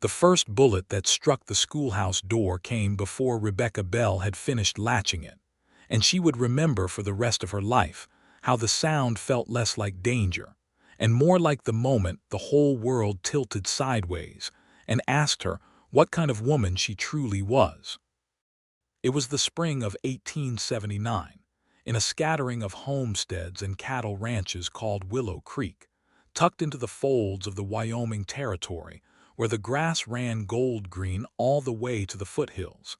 The first bullet that struck the schoolhouse door came before Rebecca Bell had finished latching it, and she would remember for the rest of her life how the sound felt less like danger and more like the moment the whole world tilted sideways and asked her what kind of woman she truly was. It was the spring of 1879, in a scattering of homesteads and cattle ranches called Willow Creek, tucked into the folds of the Wyoming Territory, where the grass ran gold-green all the way to the foothills,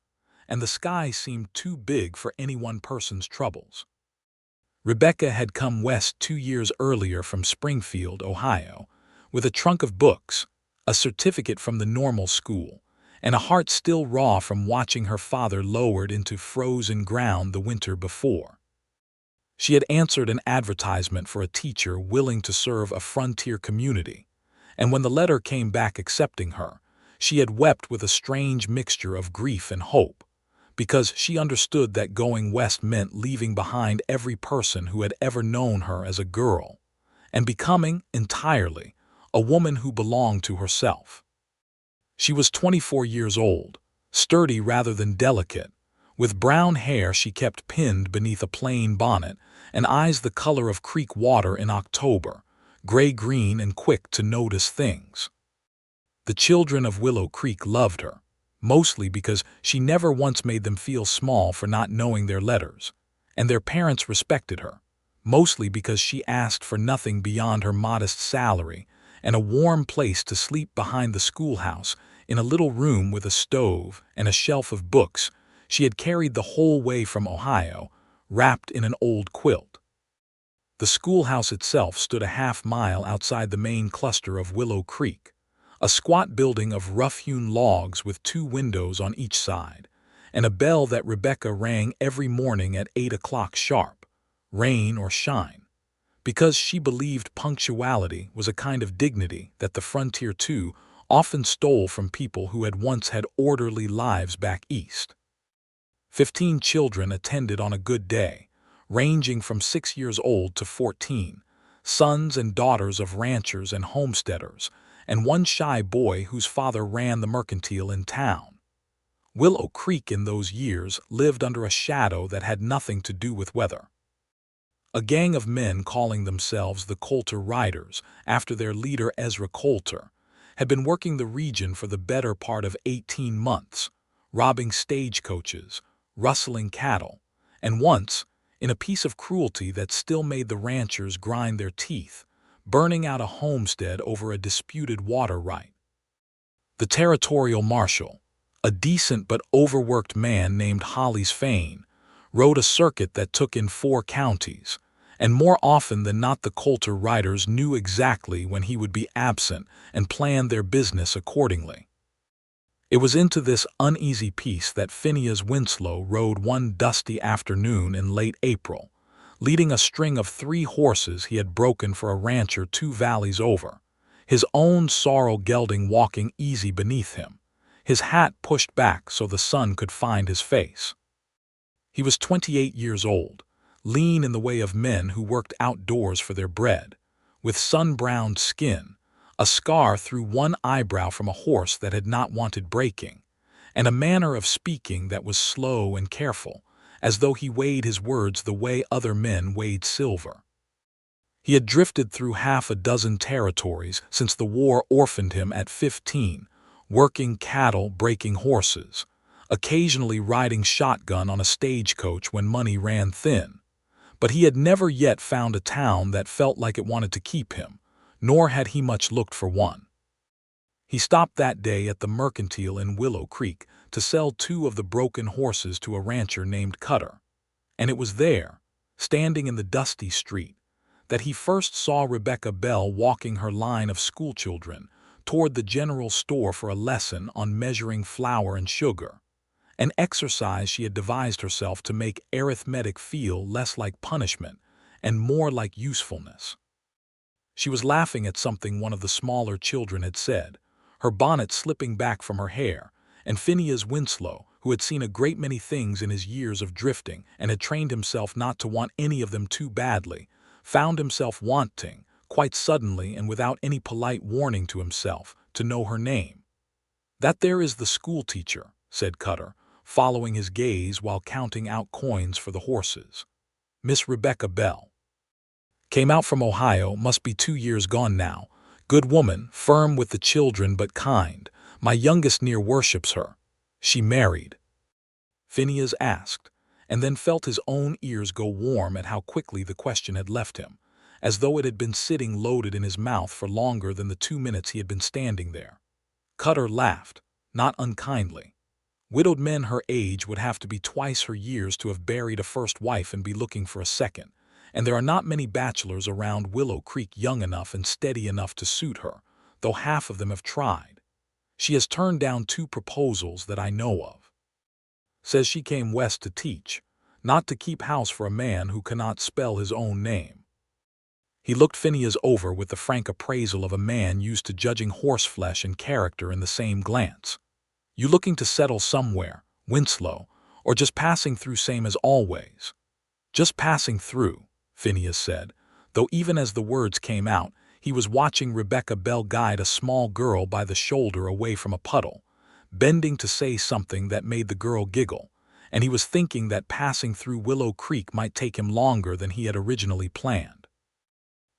and the sky seemed too big for any one person's troubles. Rebecca had come west 2 years earlier from Springfield, Ohio, with a trunk of books, a certificate from the normal school, and a heart still raw from watching her father lowered into frozen ground the winter before. She had answered an advertisement for a teacher willing to serve a frontier community, and when the letter came back accepting her, she had wept with a strange mixture of grief and hope, because she understood that going west meant leaving behind every person who had ever known her as a girl, and becoming, entirely, a woman who belonged to herself. She was 24 years old, sturdy rather than delicate, with brown hair she kept pinned beneath a plain bonnet, and eyes the color of creek water in October, gray-green and quick to notice things. The children of Willow Creek loved her, mostly because she never once made them feel small for not knowing their letters, and their parents respected her, mostly because she asked for nothing beyond her modest salary and a warm place to sleep behind the schoolhouse in a little room with a stove and a shelf of books she had carried the whole way from Ohio, wrapped in an old quilt. The schoolhouse itself stood a half-mile outside the main cluster of Willow Creek, a squat building of rough-hewn logs with 2 windows on each side, and a bell that Rebecca rang every morning at 8 o'clock sharp, rain or shine, because she believed punctuality was a kind of dignity that the frontier too often stole from people who had once had orderly lives back east. 15 children attended on a good day, ranging from 6 years old to 14, sons and daughters of ranchers and homesteaders, and one shy boy whose father ran the mercantile in town. Willow Creek in those years lived under a shadow that had nothing to do with weather. A gang of men calling themselves the Colter Riders, after their leader Ezra Colter, had been working the region for the better part of 18 months, robbing stagecoaches, rustling cattle, and once, in a piece of cruelty that still made the ranchers grind their teeth, burning out a homestead over a disputed water right. The territorial marshal, a decent but overworked man named Hollis Fane, rode a circuit that took in 4 counties, and more often than not the Colter Riders knew exactly when he would be absent and planned their business accordingly. It was into this uneasy peace that Phineas Winslow rode one dusty afternoon in late April, leading a string of 3 horses he had broken for a rancher 2 valleys over, his own sorrel gelding walking easy beneath him, his hat pushed back so the sun could find his face. He was 28 years old, lean in the way of men who worked outdoors for their bread, with sun-browned skin, a scar through one eyebrow from a horse that had not wanted breaking, and a manner of speaking that was slow and careful, as though he weighed his words the way other men weighed silver. He had drifted through half a dozen territories since the war orphaned him at 15, working cattle, breaking horses, occasionally riding shotgun on a stagecoach when money ran thin, but he had never yet found a town that felt like it wanted to keep him, nor had he much looked for one. He stopped that day at the mercantile in Willow Creek to sell 2 of the broken horses to a rancher named Cutter, and it was there, standing in the dusty street, that he first saw Rebecca Bell walking her line of schoolchildren toward the general store for a lesson on measuring flour and sugar, an exercise she had devised herself to make arithmetic feel less like punishment and more like usefulness. She was laughing at something one of the smaller children had said, her bonnet slipping back from her hair, and Phineas Winslow, who had seen a great many things in his years of drifting and had trained himself not to want any of them too badly, found himself wanting, quite suddenly and without any polite warning to himself, to know her name. "That there is the schoolteacher," said Cutter, following his gaze while counting out coins for the horses. "Miss Rebecca Bell. Came out from Ohio, must be 2 years gone now. Good woman, firm with the children but kind. My youngest near worships her. She married?" Phineas asked, and then felt his own ears go warm at how quickly the question had left him, as though it had been sitting loaded in his mouth for longer than the 2 minutes he had been standing there. Cutter laughed, not unkindly. Widowed men her age would have to be twice her years to have buried a first wife and be looking for a second, and there are not many bachelors around Willow Creek young enough and steady enough to suit her, though half of them have tried. She has turned down 2 proposals that I know of. Says she came west to teach, not to keep house for a man who cannot spell his own name. He looked Phineas over with the frank appraisal of a man used to judging horseflesh and character in the same glance. "You looking to settle somewhere, Winslow, or just passing through same as always?" "Just passing through," Phineas said, though even as the words came out, he was watching Rebecca Bell guide a small girl by the shoulder away from a puddle, bending to say something that made the girl giggle, and he was thinking that passing through Willow Creek might take him longer than he had originally planned.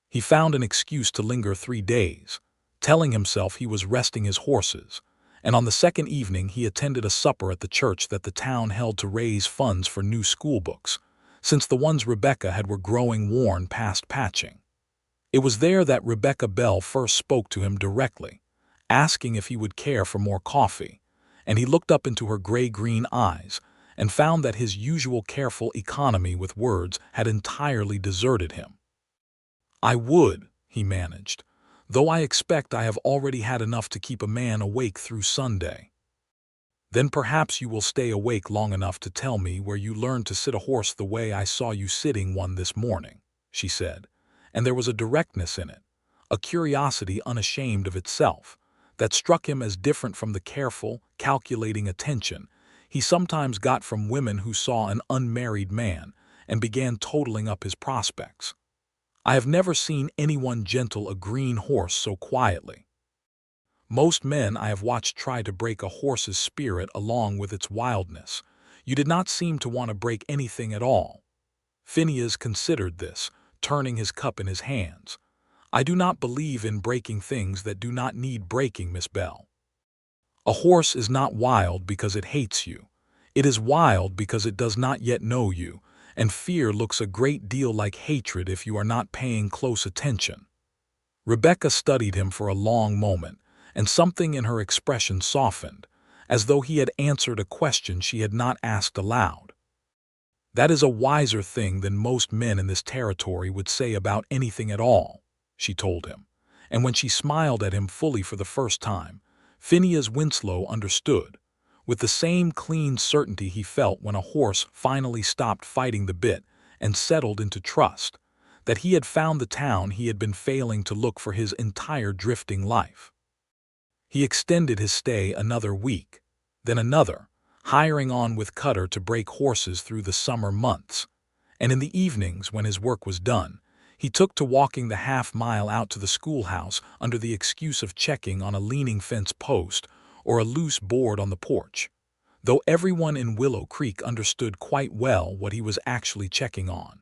He found an excuse to linger 3 days, telling himself he was resting his horses, and on the second evening he attended a supper at the church that the town held to raise funds for new school books, since the ones Rebecca had were growing worn past patching. It was there that Rebecca Bell first spoke to him directly, asking if he would care for more coffee, and he looked up into her gray-green eyes and found that his usual careful economy with words had entirely deserted him. "I would," he managed, "though I expect I have already had enough to keep a man awake through Sunday." "Then perhaps you will stay awake long enough to tell me where you learned to sit a horse the way I saw you sitting one this morning," she said, and there was a directness in it, a curiosity unashamed of itself, that struck him as different from the careful, calculating attention he sometimes got from women who saw an unmarried man and began totaling up his prospects. "I have never seen anyone gentle a green horse so quietly. Most men I have watched try to break a horse's spirit along with its wildness. You did not seem to want to break anything at all." Phineas considered this, turning his cup in his hands. "I do not believe in breaking things that do not need breaking, Miss Bell. A horse is not wild because it hates you. It is wild because it does not yet know you, and fear looks a great deal like hatred if you are not paying close attention." Rebecca studied him for a long moment, and something in her expression softened, as though he had answered a question she had not asked aloud. "That is a wiser thing than most men in this territory would say about anything at all," she told him, and when she smiled at him fully for the first time, Phineas Winslow understood, with the same clean certainty he felt when a horse finally stopped fighting the bit and settled into trust, that he had found the town he had been failing to look for his entire drifting life. He extended his stay another week, then another, hiring on with Cutter to break horses through the summer months, and in the evenings when his work was done, he took to walking the half-mile out to the schoolhouse under the excuse of checking on a leaning fence post or a loose board on the porch, though everyone in Willow Creek understood quite well what he was actually checking on.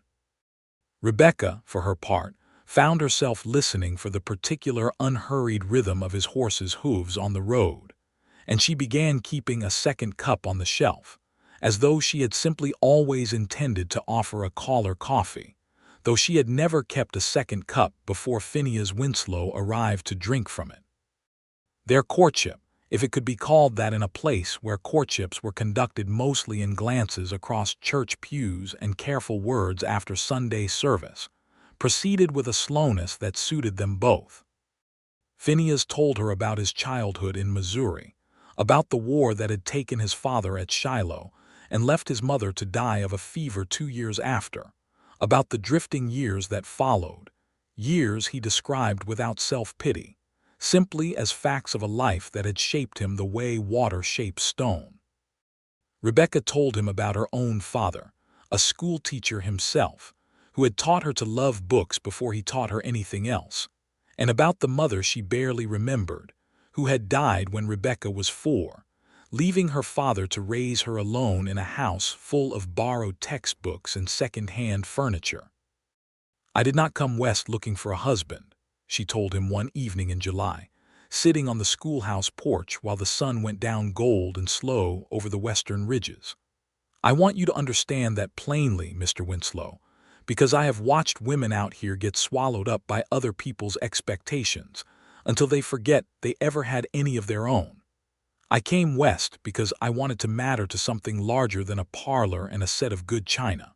Rebecca, for her part, found herself listening for the particular unhurried rhythm of his horse's hooves on the road, and she began keeping a second cup on the shelf, as though she had simply always intended to offer a caller coffee, though she had never kept a second cup before Phineas Winslow arrived to drink from it. Their courtship, if it could be called that in a place where courtships were conducted mostly in glances across church pews and careful words after Sunday service, proceeded with a slowness that suited them both. Phineas told her about his childhood in Missouri, about the war that had taken his father at Shiloh and left his mother to die of a fever 2 years after, about the drifting years that followed, years he described without self-pity, simply as facts of a life that had shaped him the way water shapes stone. Rebecca told him about her own father, a schoolteacher himself, who had taught her to love books before he taught her anything else, and about the mother she barely remembered, who had died when Rebecca was 4, leaving her father to raise her alone in a house full of borrowed textbooks and second-hand furniture. "I did not come west looking for a husband," she told him one evening in July, sitting on the schoolhouse porch while the sun went down gold and slow over the western ridges. "I want you to understand that plainly, Mr. Winslow, because I have watched women out here get swallowed up by other people's expectations until they forget they ever had any of their own. I came west because I wanted to matter to something larger than a parlor and a set of good china.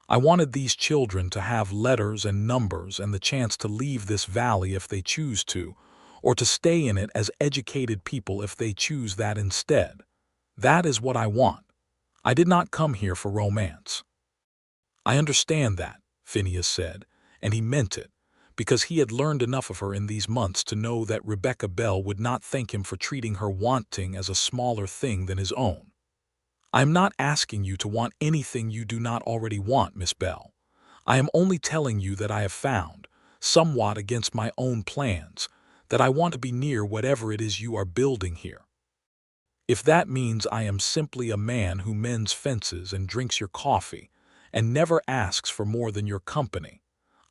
I wanted these children to have letters and numbers and the chance to leave this valley if they choose to, or to stay in it as educated people if they choose that instead. That is what I want. I did not come here for romance." "I understand that," Phineas said, and he meant it, because he had learned enough of her in these months to know that Rebecca Bell would not thank him for treating her wanting as a smaller thing than his own. "I am not asking you to want anything you do not already want, Miss Bell. I am only telling you that I have found, somewhat against my own plans, that I want to be near whatever it is you are building here. If that means I am simply a man who mends fences and drinks your coffee and never asks for more than your company,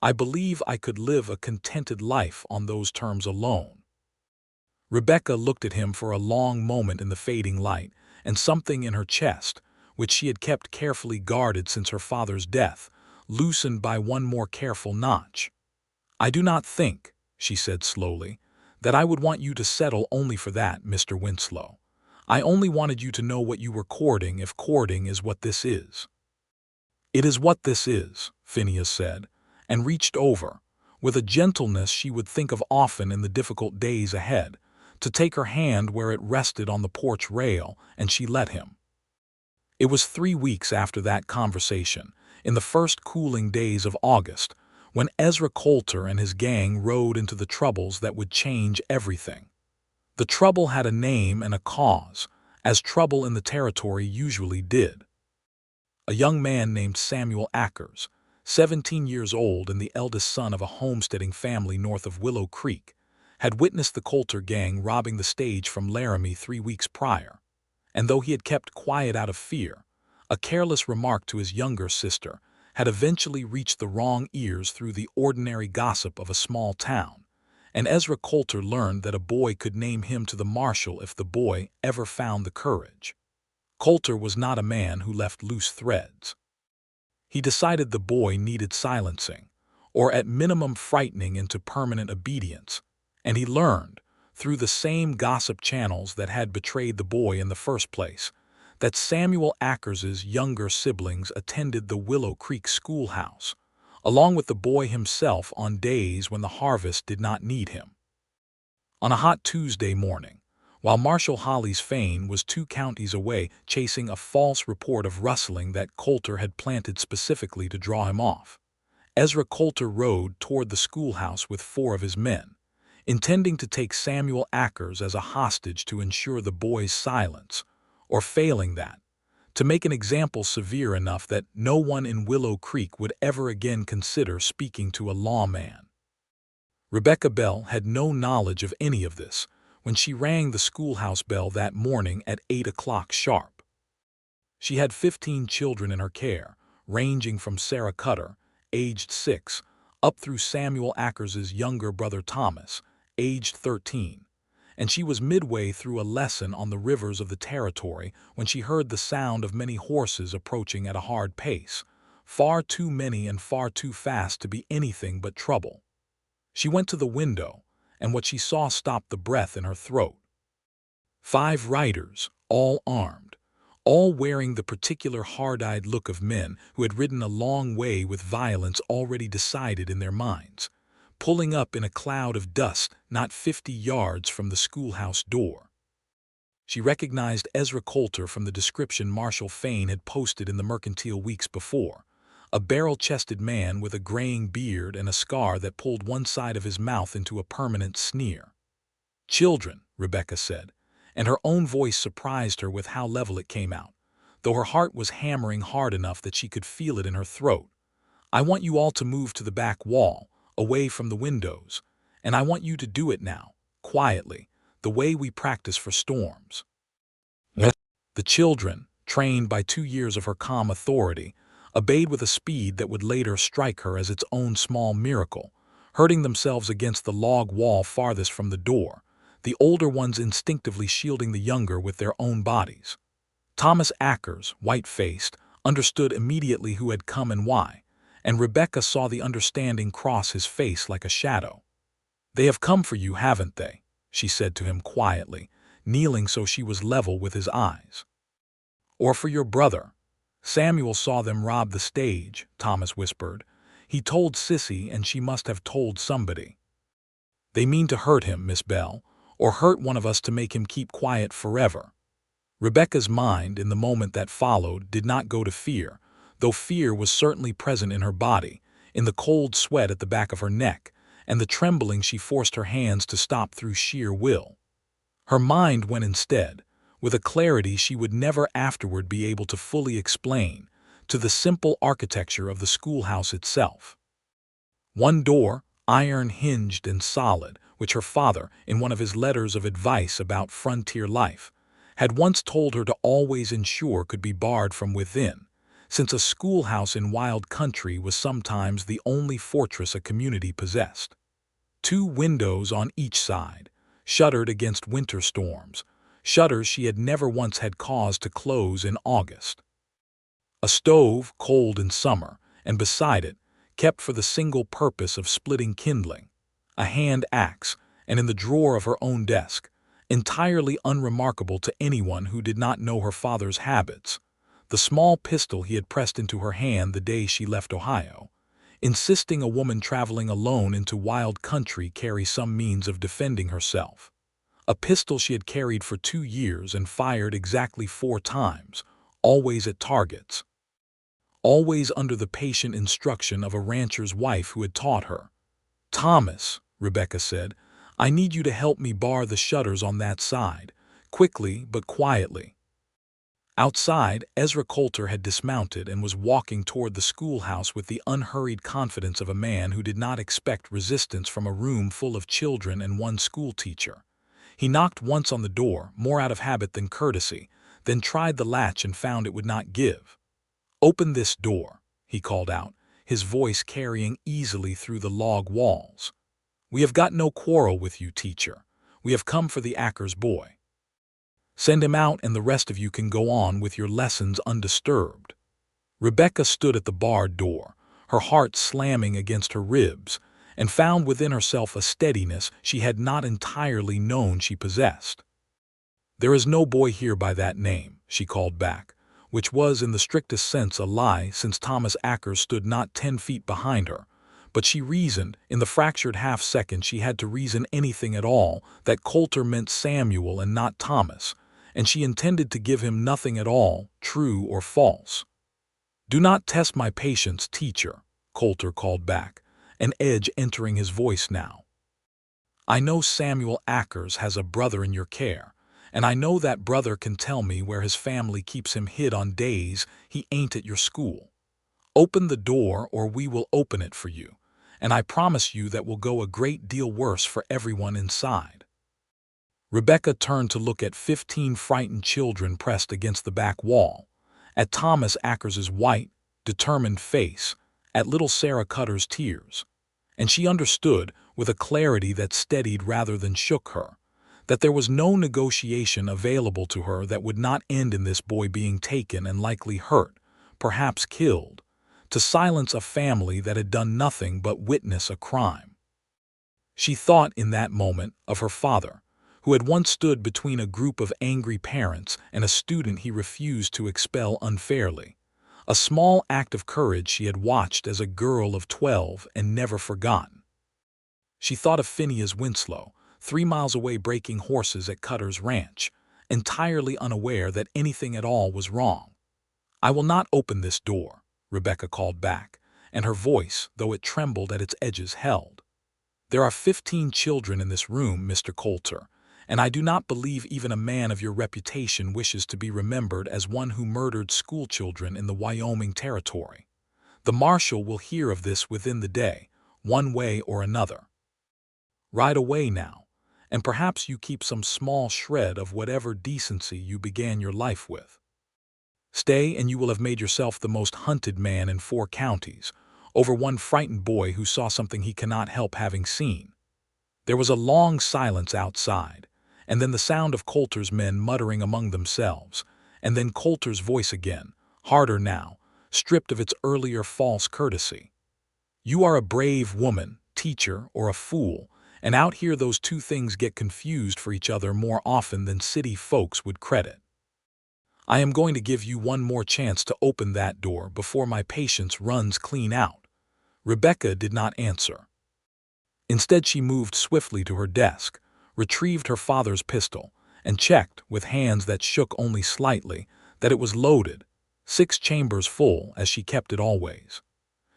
I believe I could live a contented life on those terms alone." Rebecca looked at him for a long moment in the fading light, and something in her chest, which she had kept carefully guarded since her father's death, loosened by one more careful notch. "I do not think," she said slowly, "that I would want you to settle only for that, Mr. Winslow. I only wanted you to know what you were courting if courting is what this is." "It is what this is," Phineas said, and reached over, with a gentleness she would think of often in the difficult days ahead, to take her hand where it rested on the porch rail, and she let him. It was 3 weeks after that conversation, in the first cooling days of August, when Ezra Colter and his gang rode into the troubles that would change everything. The trouble had a name and a cause, as trouble in the territory usually did. A young man named Samuel Ackers, 17 years old and the eldest son of a homesteading family north of Willow Creek, had witnessed the Colter gang robbing the stage from Laramie 3 weeks prior, and though he had kept quiet out of fear, a careless remark to his younger sister had eventually reached the wrong ears through the ordinary gossip of a small town, and Ezra Colter learned that a boy could name him to the marshal if the boy ever found the courage. Colter was not a man who left loose threads. He decided the boy needed silencing, or at minimum frightening into permanent obedience, and he learned, through the same gossip channels that had betrayed the boy in the first place, that Samuel Ackers's younger siblings attended the Willow Creek Schoolhouse, along with the boy himself on days when the harvest did not need him. On a hot Tuesday morning, while Marshal Holly's Fane was 2 counties away chasing a false report of rustling that Colter had planted specifically to draw him off, Ezra Colter rode toward the schoolhouse with 4 of his men, intending to take Samuel Ackers as a hostage to ensure the boy's silence, or failing that, to make an example severe enough that no one in Willow Creek would ever again consider speaking to a lawman. Rebecca Bell had no knowledge of any of this when she rang the schoolhouse bell that morning at 8 o'clock sharp. She had 15 children in her care, ranging from Sarah Cutter, aged 6, up through Samuel Ackers's younger brother Thomas, aged 13, and she was midway through a lesson on the rivers of the territory when she heard the sound of many horses approaching at a hard pace, far too many and far too fast to be anything but trouble. She went to the window, and what she saw stopped the breath in her throat. 5 riders, all armed, all wearing the particular hard-eyed look of men who had ridden a long way with violence already decided in their minds, pulling up in a cloud of dust not 50 yards from the schoolhouse door. She recognized Ezra Colter from the description Marshal Fane had posted in the Mercantile weeks before, a barrel-chested man with a graying beard and a scar that pulled one side of his mouth into a permanent sneer. "Children," Rebecca said, and her own voice surprised her with how level it came out, though her heart was hammering hard enough that she could feel it in her throat. "I want you all to move to the back wall, away from the windows, and I want you to do it now, quietly, the way we practice for storms." The children, trained by 2 years of her calm authority, obeyed with a speed that would later strike her as its own small miracle, hurting themselves against the log wall farthest from the door, the older ones instinctively shielding the younger with their own bodies. Thomas Ackers, white-faced, understood immediately who had come and why, and Rebecca saw the understanding cross his face like a shadow. "They have come for you, haven't they?" she said to him quietly, kneeling so she was level with his eyes. "Or for your brother? Samuel saw them rob the stage," Thomas whispered. "He told Sissy, and she must have told somebody." "They mean to hurt him, Miss Bell, or hurt one of us to make him keep quiet forever." Rebecca's mind, in the moment that followed, did not go to fear, though fear was certainly present in her body, in the cold sweat at the back of her neck, and the trembling she forced her hands to stop through sheer will. Her mind went instead, with a clarity she would never afterward be able to fully explain, to the simple architecture of the schoolhouse itself. One door, iron-hinged and solid, which her father, in one of his letters of advice about frontier life, had once told her to always ensure could be barred from within, since a schoolhouse in wild country was sometimes the only fortress a community possessed. 2 windows on each side, shuttered against winter storms, shutters she had never once had cause to close in August. A stove, cold in summer, and beside it, kept for the single purpose of splitting kindling, a hand axe, and in the drawer of her own desk, entirely unremarkable to anyone who did not know her father's habits, the small pistol he had pressed into her hand the day she left Ohio, insisting a woman traveling alone into wild country carry some means of defending herself. A pistol she had carried for 2 years and fired exactly 4 times, always at targets. Always under the patient instruction of a rancher's wife who had taught her. "Thomas," Rebecca said, "I need you to help me bar the shutters on that side, quickly but quietly." Outside, Ezra Colter had dismounted and was walking toward the schoolhouse with the unhurried confidence of a man who did not expect resistance from a room full of children and one schoolteacher. He knocked once on the door, more out of habit than courtesy, then tried the latch and found it would not give. "Open this door," he called out, his voice carrying easily through the log walls. "We have got no quarrel with you, teacher. We have come for the Ackers boy. Send him out and the rest of you can go on with your lessons undisturbed." Rebecca stood at the barred door, her heart slamming against her ribs, and found within herself a steadiness she had not entirely known she possessed. "There is no boy here by that name," she called back, which was in the strictest sense a lie since Thomas Ackers stood not 10 feet behind her, but she reasoned, in the fractured half-second she had to reason anything at all, that Colter meant Samuel and not Thomas, and she intended to give him nothing at all, true or false. "Do not test my patience, teacher," Colter called back, an edge entering his voice now. "I know Samuel Ackers has a brother in your care, and I know that brother can tell me where his family keeps him hid on days he ain't at your school. Open the door or we will open it for you, and I promise you that will go a great deal worse for everyone inside." Rebecca turned to look at 15 frightened children pressed against the back wall, at Thomas Ackers's white, determined face, at little Sarah Cutter's tears, and she understood, with a clarity that steadied rather than shook her, that there was no negotiation available to her that would not end in this boy being taken and likely hurt, perhaps killed, to silence a family that had done nothing but witness a crime. She thought in that moment of her father, who had once stood between a group of angry parents and a student he refused to expel unfairly, a small act of courage she had watched as a girl of 12 and never forgotten. She thought of Phineas Winslow, 3 miles away breaking horses at Cutter's ranch, entirely unaware that anything at all was wrong. "I will not open this door," Rebecca called back, and her voice, though it trembled at its edges, held. "There are 15 children in this room, Mr. Colter, and I do not believe even a man of your reputation wishes to be remembered as one who murdered schoolchildren in the Wyoming Territory. The marshal will hear of this within the day, one way or another. Ride away now, and perhaps you keep some small shred of whatever decency you began your life with. Stay, and you will have made yourself the most hunted man in 4 counties, over one frightened boy who saw something he cannot help having seen. There was a long silence outside, and then the sound of Colter's men muttering among themselves, and then Colter's voice again, harder now, stripped of its earlier false courtesy. "You are a brave woman, teacher, or a fool, and out here those two things get confused for each other more often than city folks would credit. I am going to give you one more chance to open that door before my patience runs clean out." Rebecca did not answer. Instead, she moved swiftly to her desk, retrieved her father's pistol, and checked, with hands that shook only slightly, that it was loaded, 6 chambers full, as she kept it always.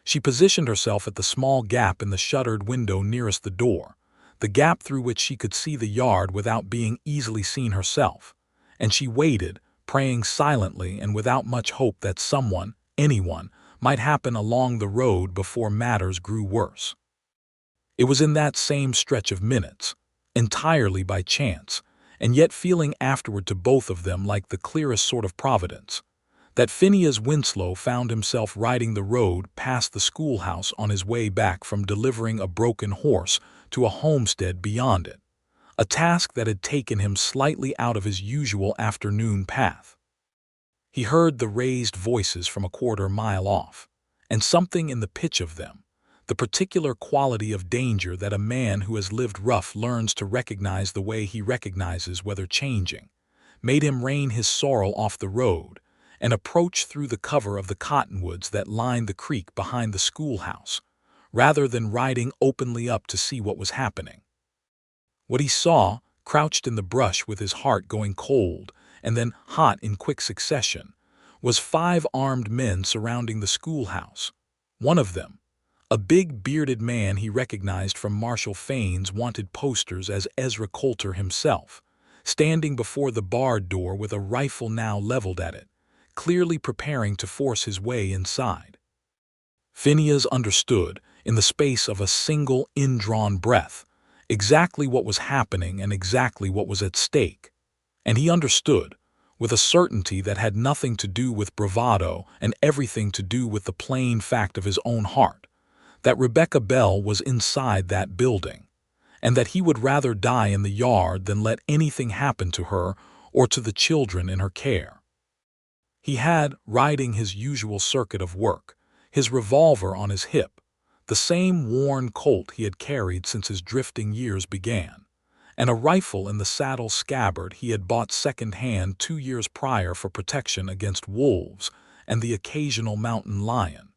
She positioned herself at the small gap in the shuttered window nearest the door, the gap through which she could see the yard without being easily seen herself, and she waited, praying silently and without much hope that someone, anyone, might happen along the road before matters grew worse. It was in that same stretch of minutes, entirely by chance, and yet feeling afterward to both of them like the clearest sort of providence, that Phineas Winslow found himself riding the road past the schoolhouse on his way back from delivering a broken horse to a homestead beyond it, a task that had taken him slightly out of his usual afternoon path. He heard the raised voices from a quarter-mile off, and something in the pitch of them, the particular quality of danger that a man who has lived rough learns to recognize the way he recognizes weather changing, made him rein his sorrel off the road and approach through the cover of the cottonwoods that lined the creek behind the schoolhouse, rather than riding openly up to see what was happening. What he saw, crouched in the brush with his heart going cold and then hot in quick succession, was 5 armed men surrounding the schoolhouse. One of them, a big bearded man he recognized from Marshal Fane's wanted posters as Ezra Colter himself, standing before the barred door with a rifle now leveled at it, clearly preparing to force his way inside. Phineas understood, in the space of a single indrawn breath, exactly what was happening and exactly what was at stake. And he understood, with a certainty that had nothing to do with bravado and everything to do with the plain fact of his own heart, that Rebecca Bell was inside that building, and that he would rather die in the yard than let anything happen to her or to the children in her care. He had, riding his usual circuit of work, his revolver on his hip, the same worn Colt he had carried since his drifting years began, and a rifle in the saddle scabbard he had bought second-hand 2 years prior for protection against wolves and the occasional mountain lion.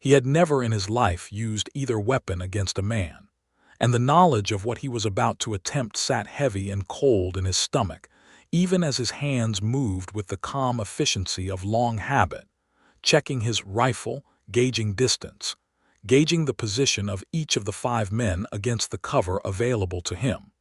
He had never in his life used either weapon against a man, and the knowledge of what he was about to attempt sat heavy and cold in his stomach, even as his hands moved with the calm efficiency of long habit, checking his rifle, gauging distance, gauging the position of each of the 5 men against the cover available to him.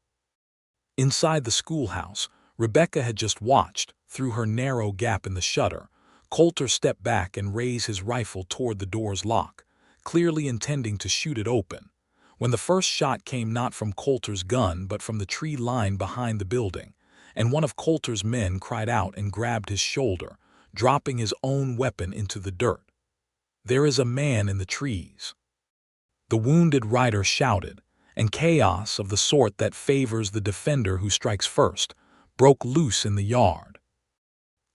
Inside the schoolhouse, Rebecca had just watched, through her narrow gap in the shutter, Colter step back and raise his rifle toward the door's lock, clearly intending to shoot it open, when the first shot came not from Colter's gun but from the tree line behind the building, and one of Colter's men cried out and grabbed his shoulder, dropping his own weapon into the dirt. "There is a man in the trees." The wounded rider shouted, and chaos of the sort that favors the defender who strikes first broke loose in the yard.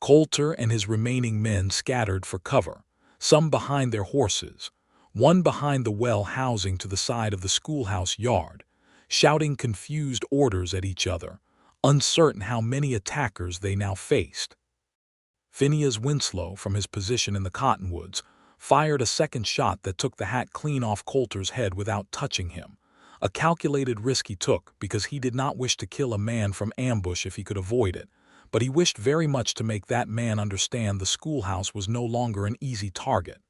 Colter and his remaining men scattered for cover, some behind their horses, one behind the well housing to the side of the schoolhouse yard, shouting confused orders at each other, uncertain how many attackers they now faced. Phineas Winslow, from his position in the cottonwoods, fired a second shot that took the hat clean off Colter's head without touching him, a calculated risk he took because he did not wish to kill a man from ambush if he could avoid it, but he wished very much to make that man understand the schoolhouse was no longer an easy target.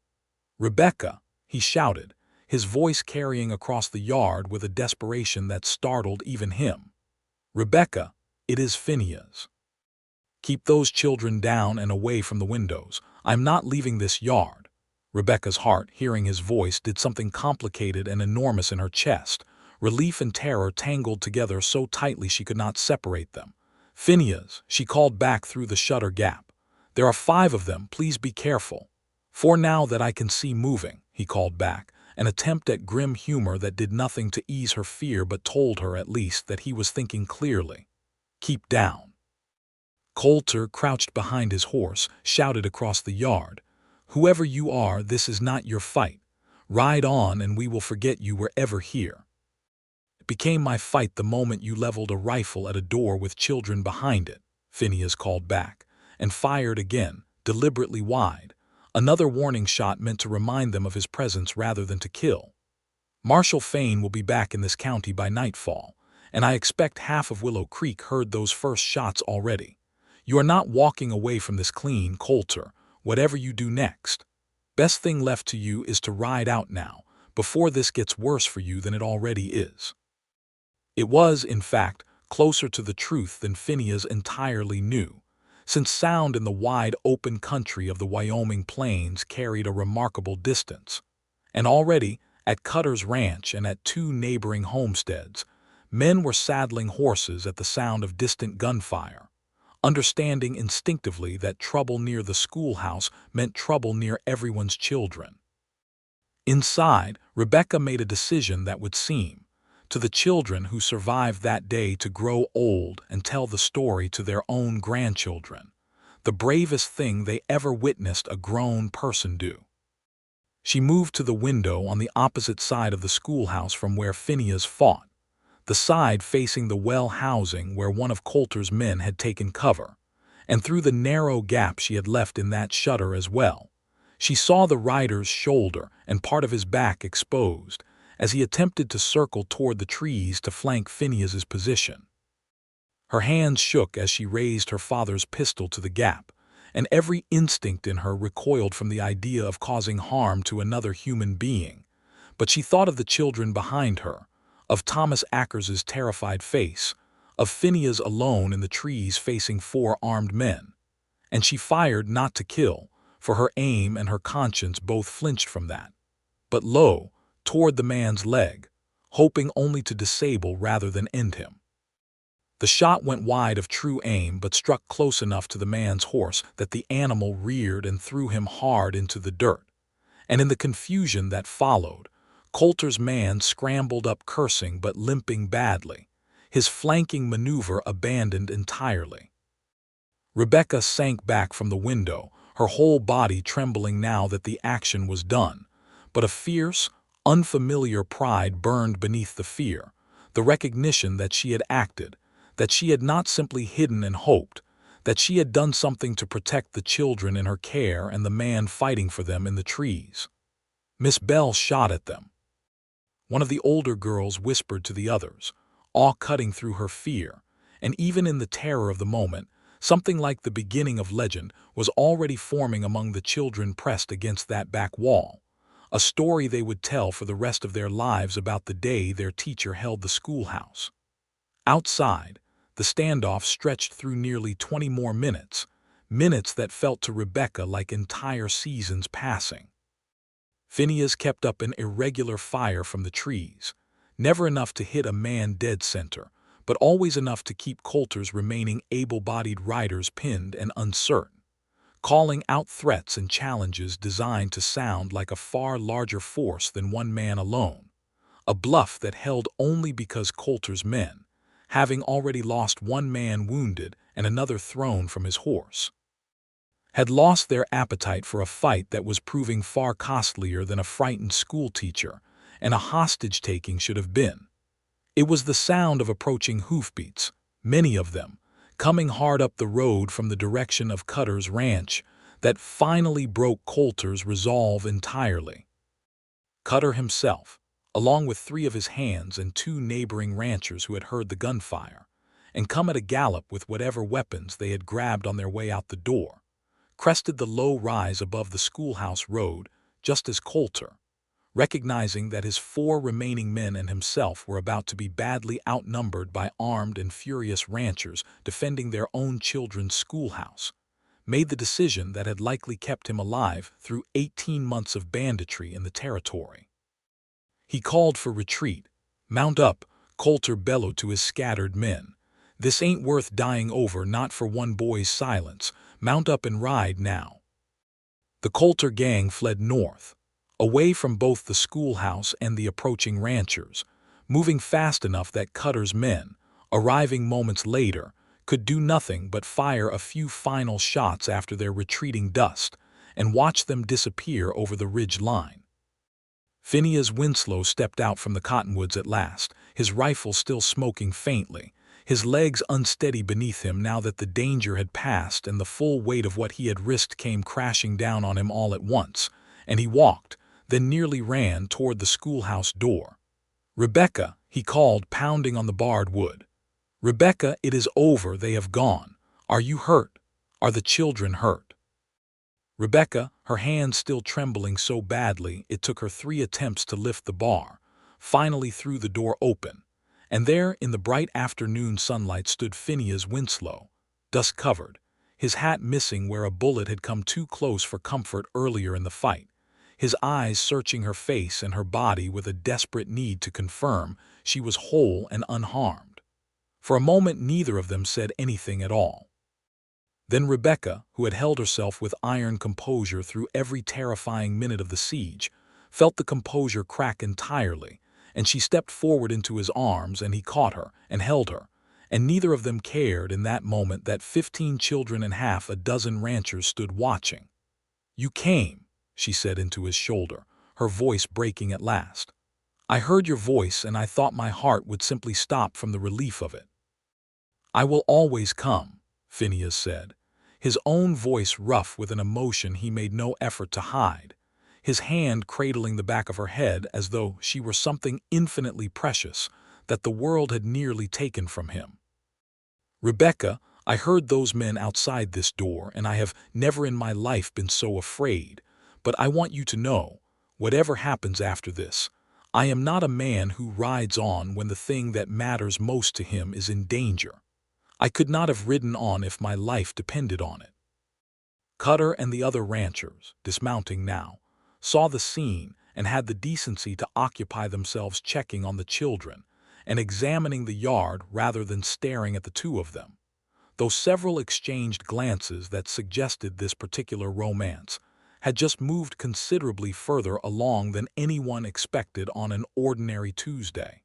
"Rebecca," he shouted, his voice carrying across the yard with a desperation that startled even him. "Rebecca, it is Phineas. Keep those children down and away from the windows. I'm not leaving this yard." Rebecca's heart, hearing his voice, did something complicated and enormous in her chest, Relief and terror tangled together so tightly she could not separate them. "Phineas," she called back through the shutter gap. "There are 5 of them, please be careful." "4 now that I can see moving," he called back, an attempt at grim humor that did nothing to ease her fear but told her at least that he was thinking clearly. "Keep down." Colter, crouched behind his horse, shouted across the yard, "Whoever you are, this is not your fight. Ride on and we will forget you were ever here." "It became my fight the moment you leveled a rifle at a door with children behind it," Phineas called back, and fired again, deliberately wide, another warning shot meant to remind them of his presence rather than to kill. "Marshal Fane will be back in this county by nightfall, and I expect half of Willow Creek heard those first shots already. You are not walking away from this clean, Colter, whatever you do next. Best thing left to you is to ride out now, before this gets worse for you than it already is." It was, in fact, closer to the truth than Phineas entirely knew, since sound in the wide open country of the Wyoming plains carried a remarkable distance. And already, at Cutter's ranch and at 2 neighboring homesteads, men were saddling horses at the sound of distant gunfire, understanding instinctively that trouble near the schoolhouse meant trouble near everyone's children. Inside, Rebecca made a decision that would seem, to the children who survived that day, to grow old and tell the story to their own grandchildren, the bravest thing they ever witnessed a grown person do. She moved to the window on the opposite side of the schoolhouse from where Phineas fought, the side facing the well housing where one of Colter's men had taken cover, and through the narrow gap she had left in that shutter as well, she saw the rider's shoulder and part of his back exposed as he attempted to circle toward the trees to flank Phineas's position. Her hands shook as she raised her father's pistol to the gap, and every instinct in her recoiled from the idea of causing harm to another human being, but she thought of the children behind her, of Thomas Ackers's terrified face, of Phineas alone in the trees facing 4 armed men, and she fired not to kill, for her aim and her conscience both flinched from that, but lo, toward the man's leg, hoping only to disable rather than end him. The shot went wide of true aim but struck close enough to the man's horse that the animal reared and threw him hard into the dirt, and in the confusion that followed, Colter's man scrambled up cursing but limping badly, his flanking maneuver abandoned entirely. Rebecca sank back from the window, her whole body trembling now that the action was done, but a fierce, unfamiliar pride burned beneath the fear, the recognition that she had acted, that she had not simply hidden and hoped, that she had done something to protect the children in her care and the man fighting for them in the trees. Miss Bell shot at them. One of the older girls whispered to the others, awe cutting through her fear, and even in the terror of the moment, something like the beginning of legend was already forming among the children pressed against that back wall, a story they would tell for the rest of their lives about the day their teacher held the schoolhouse. Outside, the standoff stretched through nearly 20 more minutes, minutes that felt to Rebecca like entire seasons passing. Phineas kept up an irregular fire from the trees, never enough to hit a man dead center, but always enough to keep Colter's remaining able-bodied riders pinned and uncertain, calling out threats and challenges designed to sound like a far larger force than one man alone, a bluff that held only because Colter's men, having already lost 1 man wounded and another thrown from his horse, had lost their appetite for a fight that was proving far costlier than a frightened schoolteacher and a hostage-taking should have been. It was the sound of approaching hoofbeats, many of them, coming hard up the road from the direction of Cutter's ranch, that finally broke Colter's resolve entirely. Cutter himself, along with 3 of his hands and 2 neighboring ranchers who had heard the gunfire, and come at a gallop with whatever weapons they had grabbed on their way out the door, crested the low rise above the schoolhouse road just as Colter, recognizing that his 4 remaining men and himself were about to be badly outnumbered by armed and furious ranchers defending their own children's schoolhouse, made the decision that had likely kept him alive through 18 months of banditry in the territory. He called for retreat, "Mount up," Colter bellowed to his scattered men. "This ain't worth dying over, not for one boy's silence. Mount up and ride now." The Colter gang fled north, away from both the schoolhouse and the approaching ranchers, moving fast enough that Cutter's men, arriving moments later, could do nothing but fire a few final shots after their retreating dust and watch them disappear over the ridge line. Phineas Winslow stepped out from the cottonwoods at last, his rifle still smoking faintly, his legs unsteady beneath him now that the danger had passed and the full weight of what he had risked came crashing down on him all at once, and he walked, then nearly ran toward the schoolhouse door. "Rebecca," he called, pounding on the barred wood. "Rebecca, it is over, they have gone. Are you hurt? Are the children hurt?" Rebecca, her hands still trembling so badly it took her 3 attempts to lift the bar, finally threw the door open, and there in the bright afternoon sunlight stood Phineas Winslow, dust-covered, his hat missing where a bullet had come too close for comfort earlier in the fight, his eyes searching her face and her body with a desperate need to confirm she was whole and unharmed. For a moment neither of them said anything at all. Then Rebecca, who had held herself with iron composure through every terrifying minute of the siege, felt the composure crack entirely, and she stepped forward into his arms, and he caught her and held her, and neither of them cared in that moment that 15 children and half a dozen ranchers stood watching. "You came," she said into his shoulder, her voice breaking at last. "I heard your voice and I thought my heart would simply stop from the relief of it." "I will always come," Phineas said, his own voice rough with an emotion he made no effort to hide, his hand cradling the back of her head as though she were something infinitely precious that the world had nearly taken from him. "Rebecca, I heard those men outside this door, and I have never in my life been so afraid, but I want you to know, whatever happens after this, I am not a man who rides on when the thing that matters most to him is in danger. I could not have ridden on if my life depended on it." Cutter and the other ranchers, dismounting now, saw the scene and had the decency to occupy themselves checking on the children and examining the yard rather than staring at the two of them, though several exchanged glances that suggested this particular romance had just moved considerably further along than anyone expected on an ordinary Tuesday.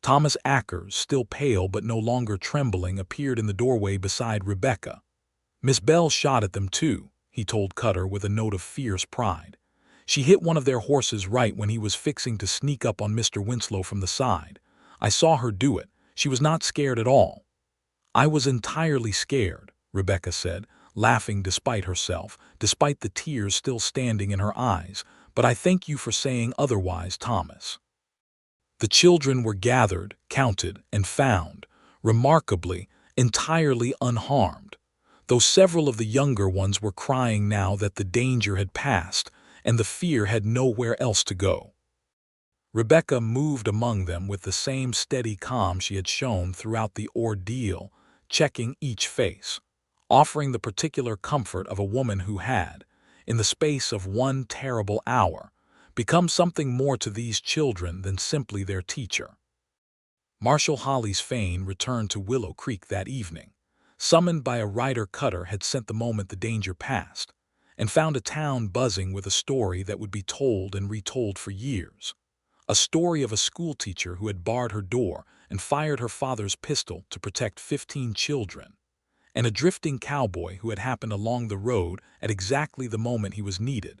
Thomas Ackers, still pale but no longer trembling, appeared in the doorway beside Rebecca. "Miss Bell shot at them too," he told Cutter with a note of fierce pride. "She hit one of their horses right when he was fixing to sneak up on Mr. Winslow from the side. I saw her do it. She was not scared at all." "I was entirely scared," Rebecca said, laughing despite herself, despite the tears still standing in her eyes, "but I thank you for saying otherwise, Thomas." The children were gathered, counted, and found, remarkably, entirely unharmed, though several of the younger ones were crying now that the danger had passed and the fear had nowhere else to go. Rebecca moved among them with the same steady calm she had shown throughout the ordeal, checking each face, offering the particular comfort of a woman who had, in the space of one terrible hour, become something more to these children than simply their teacher. Marshal Holly's Fane returned to Willow Creek that evening, summoned by a rider Cutter had sent the moment the danger passed, and found a town buzzing with a story that would be told and retold for years. A story of a schoolteacher who had barred her door and fired her father's pistol to protect 15 children, and a drifting cowboy who had happened along the road at exactly the moment he was needed,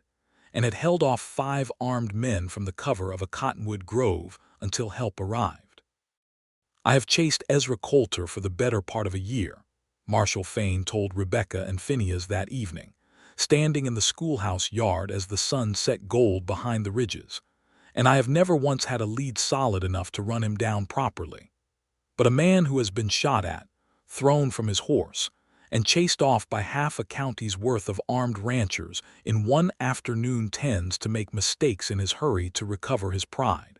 and had held off 5 armed men from the cover of a cottonwood grove until help arrived. "I have chased Ezra Colter for the better part of a year," Marshal Fane told Rebecca and Phineas that evening, standing in the schoolhouse yard as the sun set gold behind the ridges, "and I have never once had a lead solid enough to run him down properly. But a man who has been shot at, thrown from his horse, and chased off by half a county's worth of armed ranchers in one afternoon tends to make mistakes in his hurry to recover his pride.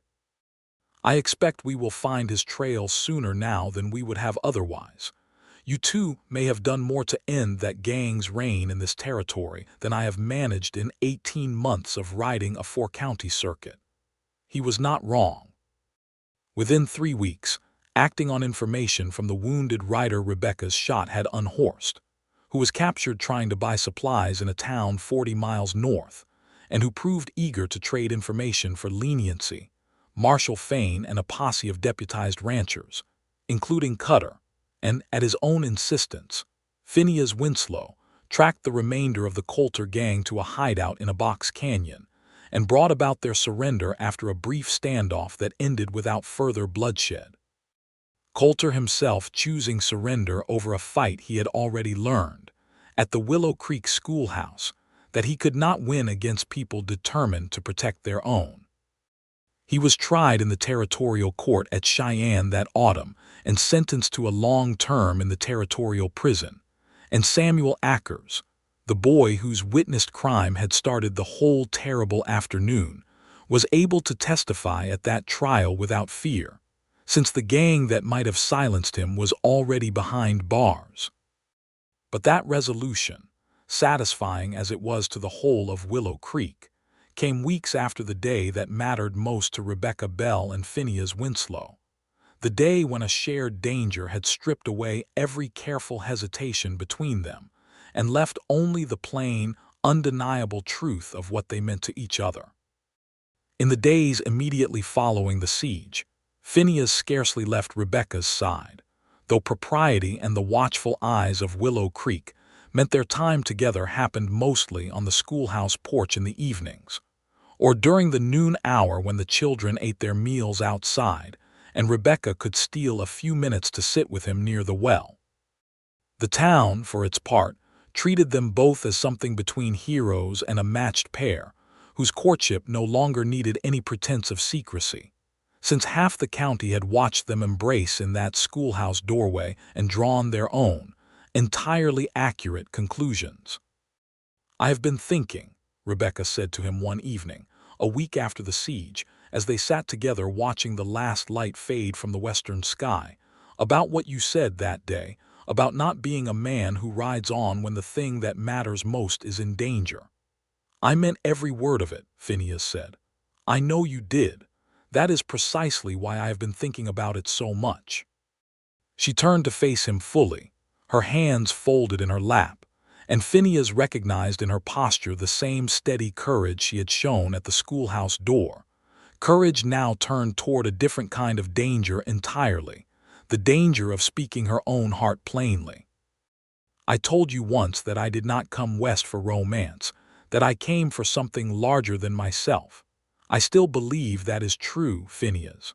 I expect we will find his trail sooner now than we would have otherwise. You too may have done more to end that gang's reign in this territory than I have managed in 18 months of riding a 4-county circuit." He was not wrong. Within 3 weeks, acting on information from the wounded rider Rebecca's shot had unhorsed, who was captured trying to buy supplies in a town 40 miles north, and who proved eager to trade information for leniency, Marshal Fane and a posse of deputized ranchers, including Cutter, and, at his own insistence, Phineas Winslow, tracked the remainder of the Colter gang to a hideout in a box canyon, and brought about their surrender after a brief standoff that ended without further bloodshed. Colter himself choosing surrender over a fight he had already learned, at the Willow Creek Schoolhouse, that he could not win against people determined to protect their own. He was tried in the territorial court at Cheyenne that autumn and sentenced to a long term in the territorial prison, and Samuel Ackers, the boy whose witnessed crime had started the whole terrible afternoon, was able to testify at that trial without fear, since the gang that might have silenced him was already behind bars. But that resolution, satisfying as it was to the whole of Willow Creek, came weeks after the day that mattered most to Rebecca Bell and Phineas Winslow, the day when a shared danger had stripped away every careful hesitation between them and left only the plain, undeniable truth of what they meant to each other. In the days immediately following the siege, Phineas scarcely left Rebecca's side, though propriety and the watchful eyes of Willow Creek meant their time together happened mostly on the schoolhouse porch in the evenings, or during the noon hour when the children ate their meals outside and Rebecca could steal a few minutes to sit with him near the well. The town, for its part, treated them both as something between heroes and a matched pair, whose courtship no longer needed any pretense of secrecy, since half the county had watched them embrace in that schoolhouse doorway and drawn their own, entirely accurate conclusions. "I have been thinking," Rebecca said to him one evening, a week after the siege, as they sat together watching the last light fade from the western sky, "about what you said that day, about not being a man who rides on when the thing that matters most is in danger." "I meant every word of it," Phineas said. "I know you did. That is precisely why I have been thinking about it so much." She turned to face him fully, her hands folded in her lap, and Phineas recognized in her posture the same steady courage she had shown at the schoolhouse door, courage now turned toward a different kind of danger entirely, the danger of speaking her own heart plainly. "I told you once that I did not come west for romance, that I came for something larger than myself. I still believe that is true, Phineas.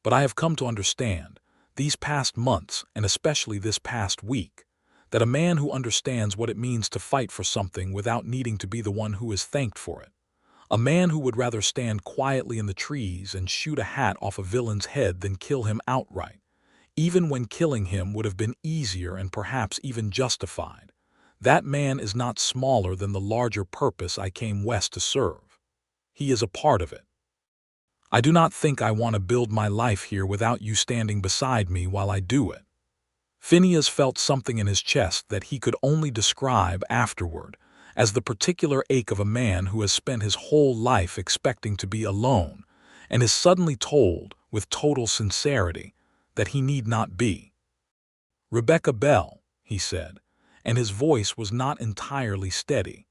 But I have come to understand, these past months, and especially this past week, that a man who understands what it means to fight for something without needing to be the one who is thanked for it, a man who would rather stand quietly in the trees and shoot a hat off a villain's head than kill him outright, even when killing him would have been easier and perhaps even justified, that man is not smaller than the larger purpose I came west to serve. He is a part of it. I do not think I want to build my life here without you standing beside me while I do it." Phineas felt something in his chest that he could only describe afterward as the particular ache of a man who has spent his whole life expecting to be alone and is suddenly told, with total sincerity, that he need not be. "Rebecca Bell," he said, and his voice was not entirely steady,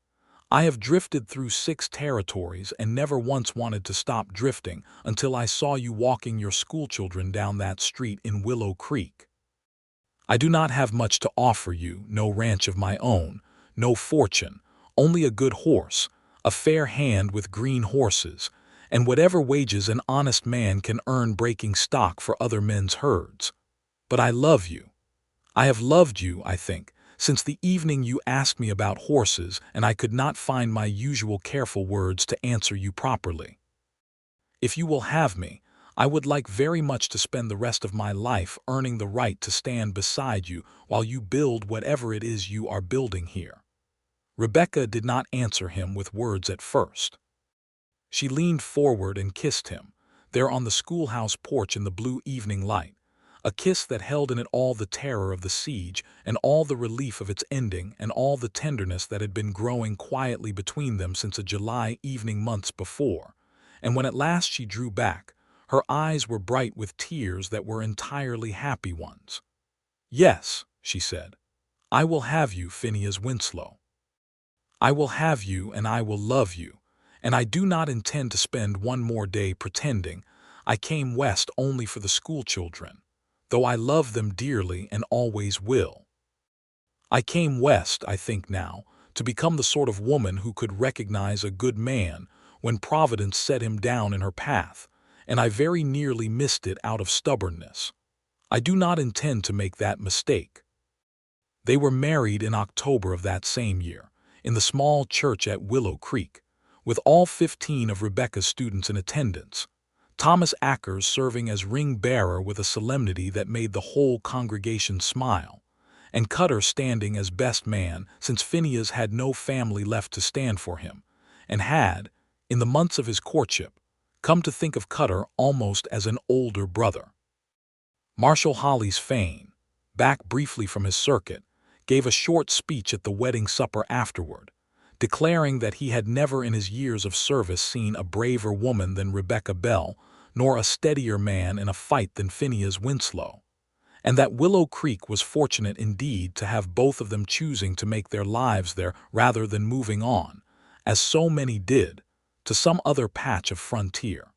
"I have drifted through 6 territories and never once wanted to stop drifting until I saw you walking your schoolchildren down that street in Willow Creek. I do not have much to offer you, no ranch of my own, no fortune, only a good horse, a fair hand with green horses, and whatever wages an honest man can earn breaking stock for other men's herds. But I love you. I have loved you, I think, since the evening you asked me about horses and I could not find my usual careful words to answer you properly. If you will have me, I would like very much to spend the rest of my life earning the right to stand beside you while you build whatever it is you are building here." Rebecca did not answer him with words at first. She leaned forward and kissed him, there on the schoolhouse porch in the blue evening light, a kiss that held in it all the terror of the siege and all the relief of its ending and all the tenderness that had been growing quietly between them since a July evening months before, and when at last she drew back, Her eyes were bright with tears that were entirely happy ones. "Yes," she said, "I will have you, Phineas Winslow. I will have you and I will love you, and I do not intend to spend one more day pretending I came west only for the schoolchildren, though I love them dearly and always will. I came west, I think now, to become the sort of woman who could recognize a good man when Providence set him down in her path, and I very nearly missed it out of stubbornness. I do not intend to make that mistake." They were married in October of that same year, in the small church at Willow Creek, with all 15 of Rebecca's students in attendance, Thomas Ackers serving as ring-bearer with a solemnity that made the whole congregation smile, and Cutter standing as best man since Phineas had no family left to stand for him, and had, in the months of his courtship, come to think of Cutter almost as an older brother. Marshall Holly's Fane, back briefly from his circuit, gave a short speech at the wedding supper afterward, declaring that he had never in his years of service seen a braver woman than Rebecca Bell, nor a steadier man in a fight than Phineas Winslow, and that Willow Creek was fortunate indeed to have both of them choosing to make their lives there rather than moving on, as so many did, to some other patch of frontier.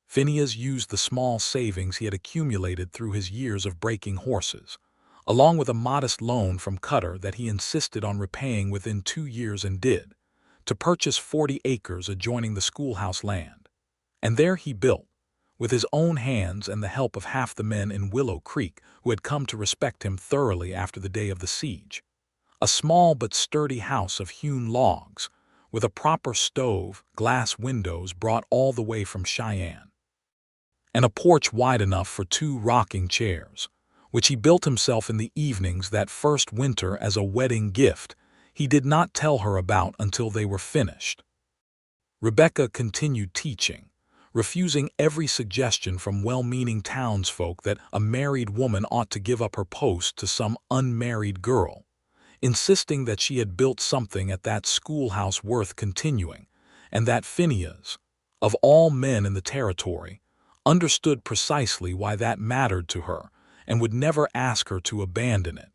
Phineas used the small savings he had accumulated through his years of breaking horses, along with a modest loan from Cutter that he insisted on repaying within 2 years and did, to purchase 40 acres adjoining the schoolhouse land. And there he built, with his own hands and the help of half the men in Willow Creek who had come to respect him thoroughly after the day of the siege, a small but sturdy house of hewn logs, with a proper stove, glass windows brought all the way from Cheyenne, and a porch wide enough for 2 rocking chairs, which he built himself in the evenings that first winter as a wedding gift he did not tell her about until they were finished. Rebecca continued teaching, refusing every suggestion from well-meaning townsfolk that a married woman ought to give up her post to some unmarried girl, insisting that she had built something at that schoolhouse worth continuing, and that Phineas, of all men in the territory, understood precisely why that mattered to her and would never ask her to abandon it.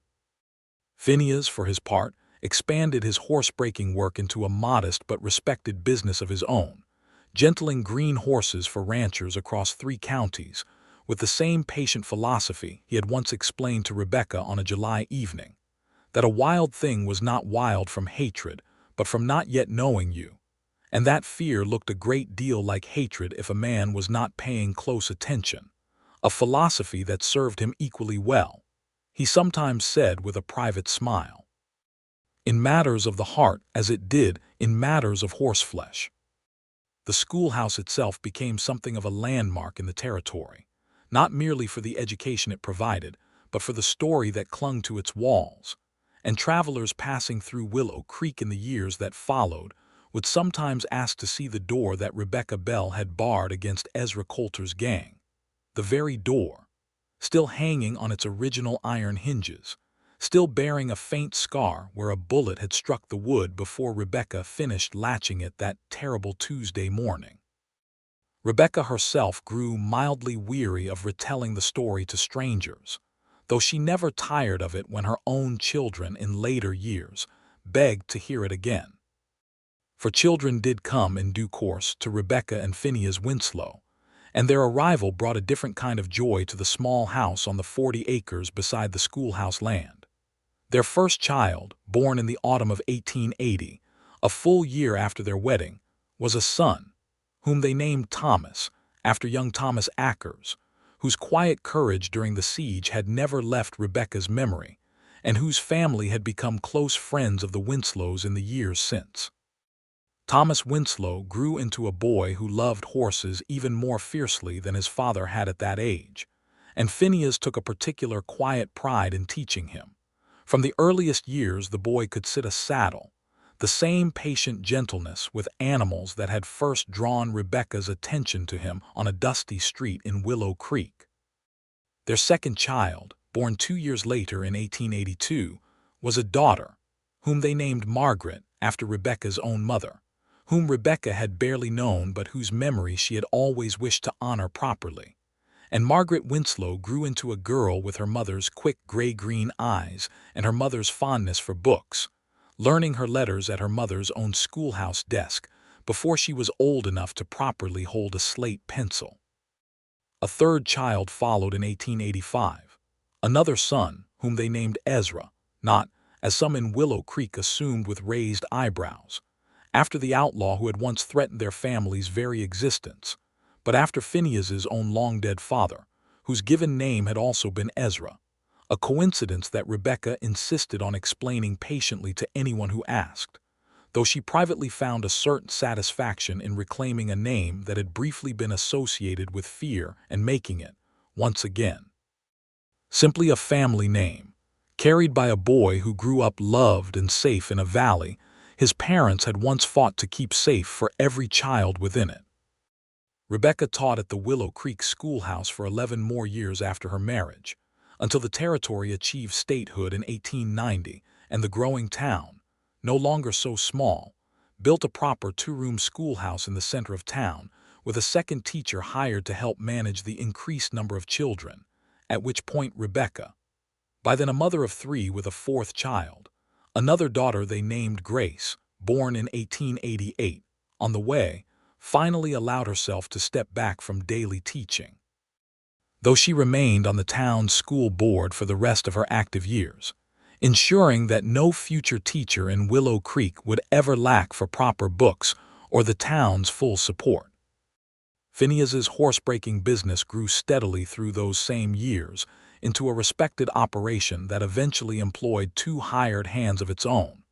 Phineas, for his part, expanded his horse-breaking work into a modest but respected business of his own, gentling green horses for ranchers across 3 counties, with the same patient philosophy he had once explained to Rebecca on a July evening, that a wild thing was not wild from hatred, but from not yet knowing you, and that fear looked a great deal like hatred if a man was not paying close attention, a philosophy that served him equally well, he sometimes said with a private smile, in matters of the heart as it did in matters of horseflesh. The schoolhouse itself became something of a landmark in the territory, not merely for the education it provided, but for the story that clung to its walls, and travelers passing through Willow Creek in the years that followed would sometimes ask to see the door that Rebecca Bell had barred against Ezra Colter's gang, the very door, still hanging on its original iron hinges, still bearing a faint scar where a bullet had struck the wood before Rebecca finished latching it that terrible Tuesday morning. Rebecca herself grew mildly weary of retelling the story to strangers, though she never tired of it when her own children in later years begged to hear it again. For children did come in due course to Rebecca and Phineas Winslow, and their arrival brought a different kind of joy to the small house on the 40 acres beside the schoolhouse land. Their first child, born in the autumn of 1880, a full year after their wedding, was a son, whom they named Thomas, after young Thomas Ackers, whose quiet courage during the siege had never left Rebecca's memory, and whose family had become close friends of the Winslows in the years since. Thomas Winslow grew into a boy who loved horses even more fiercely than his father had at that age, and Phineas took a particular quiet pride in teaching him. From the earliest years the boy could sit a saddle, the same patient gentleness with animals that had first drawn Rebecca's attention to him on a dusty street in Willow Creek. Their second child, born 2 years later in 1882, was a daughter, whom they named Margaret after Rebecca's own mother, whom Rebecca had barely known but whose memory she had always wished to honor properly. And Margaret Winslow grew into a girl with her mother's quick gray-green eyes and her mother's fondness for books, learning her letters at her mother's own schoolhouse desk before she was old enough to properly hold a slate pencil. A third child followed in 1885, another son whom they named Ezra, not, as some in Willow Creek assumed with raised eyebrows, after the outlaw who had once threatened their family's very existence, but after Phineas's own long-dead father, whose given name had also been Ezra, a coincidence that Rebecca insisted on explaining patiently to anyone who asked, though she privately found a certain satisfaction in reclaiming a name that had briefly been associated with fear and making it, once again, simply a family name, carried by a boy who grew up loved and safe in a valley his parents had once fought to keep safe for every child within it. Rebecca taught at the Willow Creek Schoolhouse for 11 more years after her marriage, until the territory achieved statehood in 1890 and the growing town, no longer so small, built a proper two-room schoolhouse in the center of town with a second teacher hired to help manage the increased number of children, at which point Rebecca, by then a mother of 3 with a 4th child, another daughter they named Grace, born in 1888, on the way, finally allowed herself to step back from daily teaching. Though she remained on the town's school board for the rest of her active years, ensuring that no future teacher in Willow Creek would ever lack for proper books or the town's full support. Phineas's horse-breaking business grew steadily through those same years into a respected operation that eventually employed 2 hired hands of its own,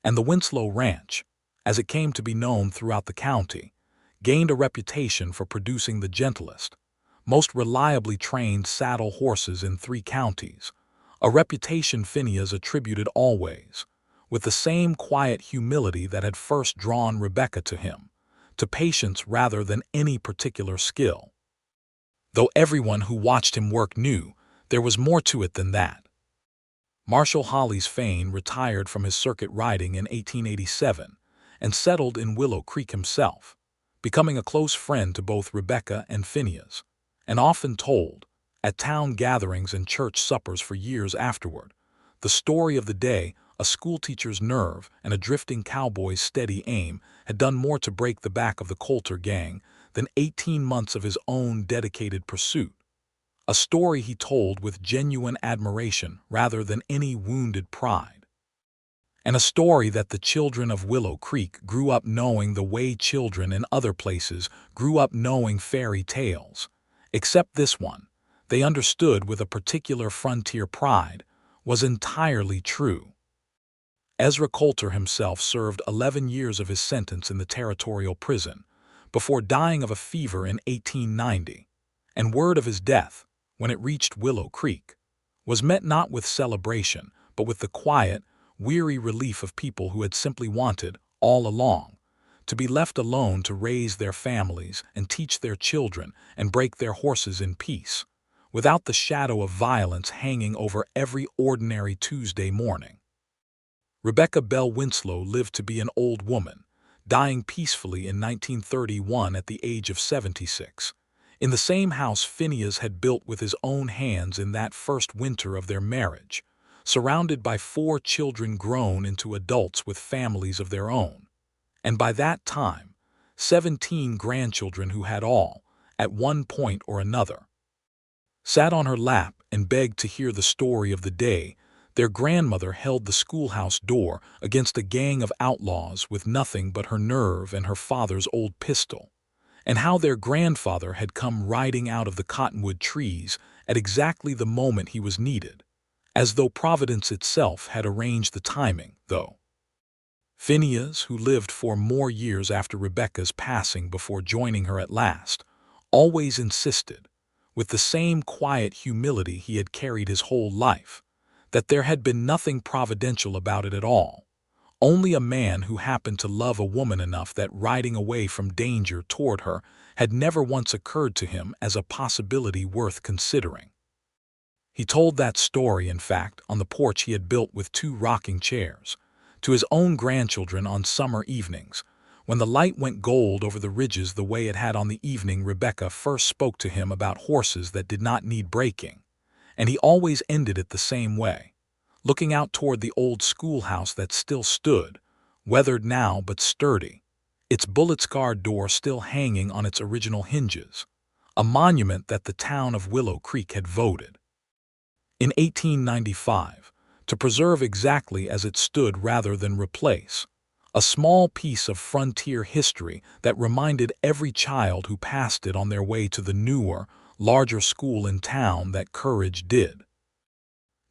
and the Winslow Ranch, as it came to be known throughout the county, gained a reputation for producing the gentlest, most reliably trained saddle horses in 3 counties, a reputation Phineas attributed always, with the same quiet humility that had first drawn Rebecca to him, to patience rather than any particular skill. Though everyone who watched him work knew there was more to it than that. Marshall Holly's Fane retired from his circuit riding in 1887 and settled in Willow Creek himself, becoming a close friend to both Rebecca and Phineas, and often told, at town gatherings and church suppers for years afterward, the story of the day a schoolteacher's nerve and a drifting cowboy's steady aim had done more to break the back of the Colter gang than 18 months of his own dedicated pursuit, a story he told with genuine admiration rather than any wounded pride. And a story that the children of Willow Creek grew up knowing the way children in other places grew up knowing fairy tales, except this one, they understood with a particular frontier pride, was entirely true. Ezra Colter himself served 11 years of his sentence in the territorial prison before dying of a fever in 1890, and word of his death, when it reached Willow Creek, was met not with celebration but with the quiet, weary relief of people who had simply wanted, all along, to be left alone to raise their families and teach their children and break their horses in peace, without the shadow of violence hanging over every ordinary Tuesday morning. Rebecca Bell Winslow lived to be an old woman, dying peacefully in 1931 at the age of 76, in the same house Phineas had built with his own hands in that first winter of their marriage, surrounded by 4 children grown into adults with families of their own, and by that time, 17 grandchildren who had all, at one point or another, sat on her lap and begged to hear the story of the day their grandmother held the schoolhouse door against a gang of outlaws with nothing but her nerve and her father's old pistol, and how their grandfather had come riding out of the cottonwood trees at exactly the moment he was needed, as though Providence itself had arranged the timing, though. Phineas, who lived 4 more years after Rebecca's passing before joining her at last, always insisted, with the same quiet humility he had carried his whole life, that there had been nothing providential about it at all, only a man who happened to love a woman enough that riding away from danger toward her had never once occurred to him as a possibility worth considering. He told that story, in fact, on the porch he had built with 2 rocking chairs, to his own grandchildren on summer evenings, When the light went gold over the ridges the way it had on the evening Rebecca first spoke to him about horses that did not need breaking, and he always ended it the same way, looking out toward the old schoolhouse that still stood, weathered now but sturdy, its bullet-scarred door still hanging on its original hinges, a monument that the town of Willow Creek had voted, in 1895, to preserve exactly as it stood rather than replace, a small piece of frontier history that reminded every child who passed it on their way to the newer, larger school in town that courage did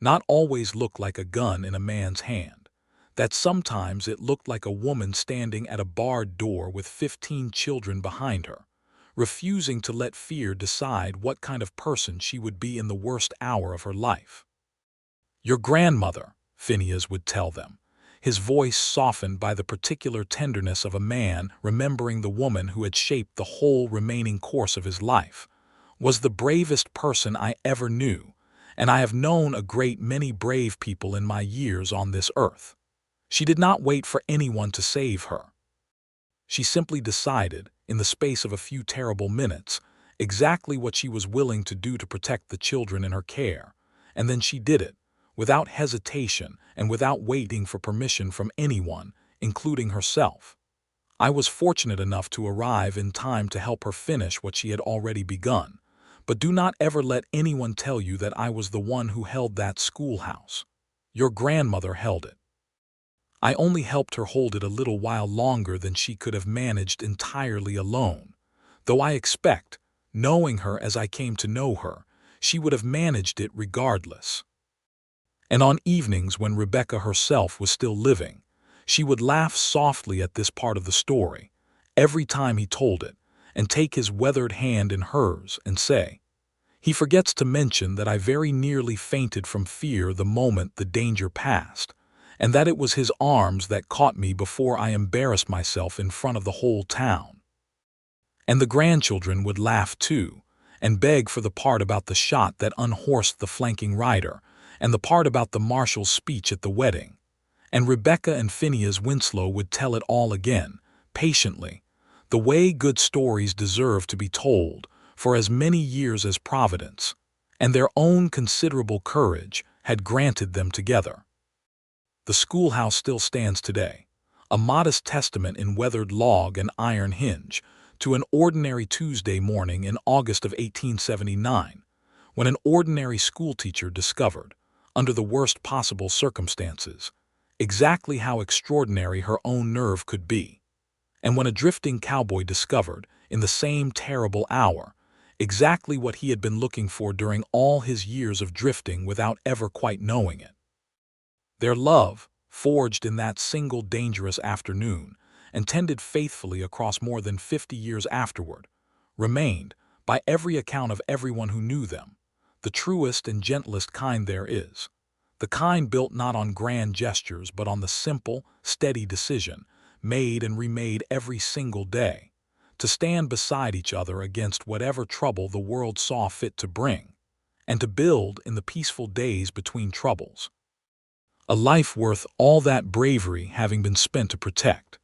not always look like a gun in a man's hand, that sometimes it looked like a woman standing at a barred door with 15 children behind her, refusing to let fear decide what kind of person she would be in the worst hour of her life. "Your grandmother," Phineas would tell them, his voice softened by the particular tenderness of a man remembering the woman who had shaped the whole remaining course of his life, "was the bravest person I ever knew, and I have known a great many brave people in my years on this earth. She did not wait for anyone to save her. She simply decided, in the space of a few terrible minutes, exactly what she was willing to do to protect the children in her care, and then she did it, without hesitation and without waiting for permission from anyone, including herself. I was fortunate enough to arrive in time to help her finish what she had already begun, but do not ever let anyone tell you that I was the one who held that schoolhouse. Your grandmother held it. I only helped her hold it a little while longer than she could have managed entirely alone, though I expect, knowing her as I came to know her, she would have managed it regardless." And on evenings when Rebecca herself was still living, she would laugh softly at this part of the story, every time he told it, and take his weathered hand in hers and say, "He forgets to mention that I very nearly fainted from fear the moment the danger passed, and that it was his arms that caught me before I embarrassed myself in front of the whole town." And the grandchildren would laugh too, and beg for the part about the shot that unhorsed the flanking rider, and the part about the marshal's speech at the wedding. And Rebecca and Phineas Winslow would tell it all again, patiently, the way good stories deserve to be told, for as many years as Providence, and their own considerable courage, had granted them together. The schoolhouse still stands today, a modest testament in weathered log and iron hinge, to an ordinary Tuesday morning in August of 1879, when an ordinary schoolteacher discovered, under the worst possible circumstances, exactly how extraordinary her own nerve could be, and when a drifting cowboy discovered, in the same terrible hour, exactly what he had been looking for during all his years of drifting without ever quite knowing it. Their love, forged in that single dangerous afternoon, and tended faithfully across more than 50 years afterward, remained, by every account of everyone who knew them, the truest and gentlest kind there is, the kind built not on grand gestures but on the simple, steady decision, made and remade every single day, to stand beside each other against whatever trouble the world saw fit to bring, and to build in the peaceful days between troubles. A life worth all that bravery having been spent to protect.